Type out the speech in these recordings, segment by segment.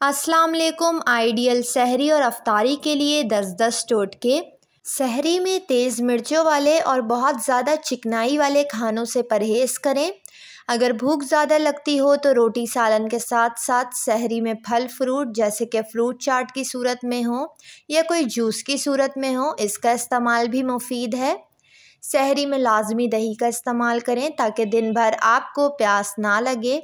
अस्सलाम वालेकुम। आइडियल सहरी और अफ्तारी के लिए 10-10 टोटके। सहरी में तेज़ मिर्चों वाले और बहुत ज़्यादा चिकनाई वाले खानों से परहेज़ करें। अगर भूख ज़्यादा लगती हो तो रोटी सालन के साथ साथ सहरी में फल फ्रूट जैसे कि फ्रूट चाट की सूरत में हो या कोई जूस की सूरत में हो, इसका इस्तेमाल भी मुफीद है। सहरी में लाजमी दही का इस्तेमाल करें ताकि दिन भर आपको प्यास ना लगे,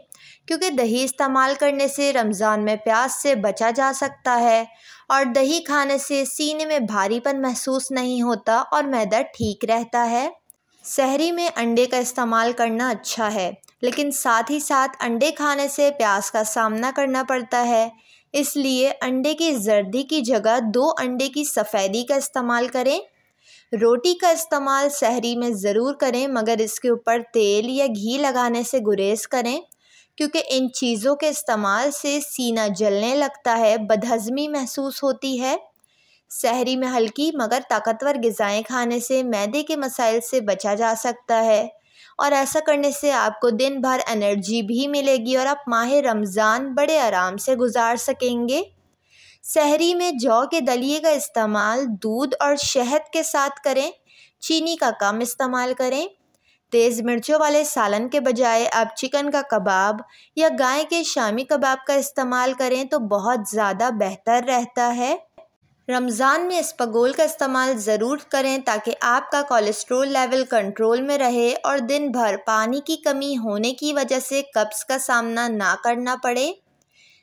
क्योंकि दही इस्तेमाल करने से रमज़ान में प्यास से बचा जा सकता है और दही खाने से सीने में भारीपन महसूस नहीं होता और मैदा ठीक रहता है। सहरी में अंडे का इस्तेमाल करना अच्छा है, लेकिन साथ ही साथ अंडे खाने से प्यास का सामना करना पड़ता है, इसलिए अंडे की जर्दी की जगह 2 अंडे की सफ़ेदी का इस्तेमाल करें। रोटी का इस्तेमाल सहरी में ज़रूर करें, मगर इसके ऊपर तेल या घी लगाने से गुरेज करें, क्योंकि इन चीज़ों के इस्तेमाल से सीना जलने लगता है, बदहज़मी महसूस होती है। सहरी में हल्की मगर ताकतवर ग़िज़ाएँ खाने से मैदे के मसाइल से बचा जा सकता है और ऐसा करने से आपको दिन भर एनर्जी भी मिलेगी और आप माह रमज़ान बड़े आराम से गुजार सकेंगे। सहरी में जौ के दलिए का इस्तेमाल दूध और शहद के साथ करें, चीनी का कम इस्तेमाल करें। तेज़ मिर्चों वाले सालन के बजाय आप चिकन का कबाब या गाय के शामी कबाब का इस्तेमाल करें तो बहुत ज़्यादा बेहतर रहता है। रमज़ान में इसबगोल का इस्तेमाल ज़रूर करें ताकि आपका कोलेस्ट्रॉल लेवल कंट्रोल में रहे और दिन भर पानी की कमी होने की वजह से कब्ज़ का सामना ना करना पड़े।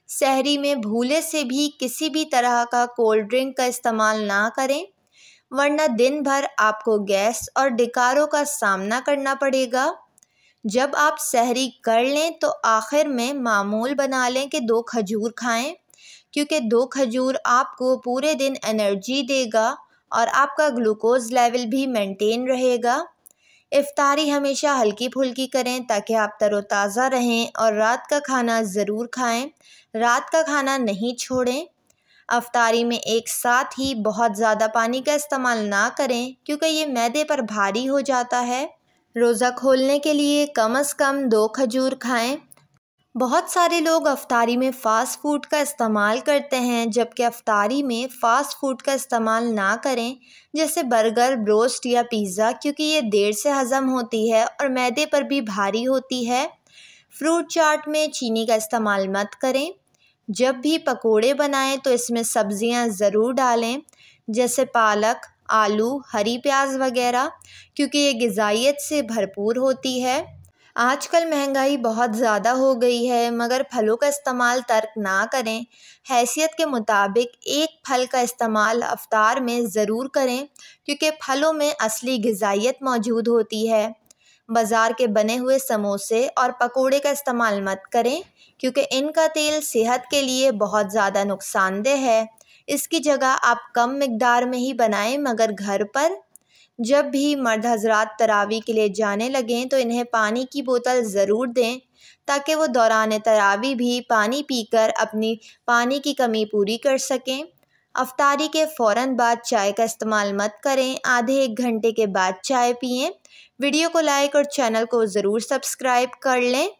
सहरी में भूले से भी किसी भी तरह का कोल्ड ड्रिंक का इस्तेमाल ना करें, वरना दिन भर आपको गैस और डकारों का सामना करना पड़ेगा। जब आप सहरी कर लें तो आखिर में मामूल बना लें कि 2 खजूर खाएं, क्योंकि 2 खजूर आपको पूरे दिन एनर्जी देगा और आपका ग्लूकोज़ लेवल भी मेंटेन रहेगा। इफ्तारी हमेशा हल्की फुल्की करें ताकि आप तरोताज़ा रहें और रात का खाना ज़रूर खाएं, रात का खाना नहीं छोड़ें। अफ्तारी में एक साथ ही बहुत ज़्यादा पानी का इस्तेमाल ना करें, क्योंकि ये मैदे पर भारी हो जाता है। रोज़ा खोलने के लिए कम से कम 2 खजूर खाएं। बहुत सारे लोग अफ्तारी में फ़ास्ट फ़ूड का इस्तेमाल करते हैं, जबकि अफ्तारी में फ़ास्ट फ़ूड का इस्तेमाल ना करें, जैसे बर्गर, ब्रोस्ट या पिज़्ज़ा, क्योंकि ये देर से हज़म होती है और मैदे पर भी भारी होती है। फ्रूट चाट में चीनी का इस्तेमाल मत करें। जब भी पकोड़े बनाएं तो इसमें सब्ज़ियां ज़रूर डालें, जैसे पालक, आलू, हरी प्याज वगैरह, क्योंकि ये ग़िज़ाइयत से भरपूर होती है। आजकल महंगाई बहुत ज़्यादा हो गई है, मगर फलों का इस्तेमाल तर्क ना करें। हैसियत के मुताबिक एक फल का इस्तेमाल अफ्तार में ज़रूर करें, क्योंकि फलों में असली ग़िज़ाइयत मौजूद होती है। बाज़ार के बने हुए समोसे और पकोड़े का इस्तेमाल मत करें, क्योंकि इनका तेल सेहत के लिए बहुत ज़्यादा नुकसानदेह है। इसकी जगह आप कम मिकदार में ही बनाएं, मगर घर पर। जब भी मर्द हज़रात तरावी के लिए जाने लगें तो इन्हें पानी की बोतल ज़रूर दें, ताकि वो दौरान तरावी भी पानी पीकर अपनी पानी की कमी पूरी कर सकें। अफ्तारी के फ़ौरन बाद चाय का इस्तेमाल मत करें, आधे 1 घंटे के बाद चाय पिएं। वीडियो को लाइक और चैनल को ज़रूर सब्सक्राइब कर लें।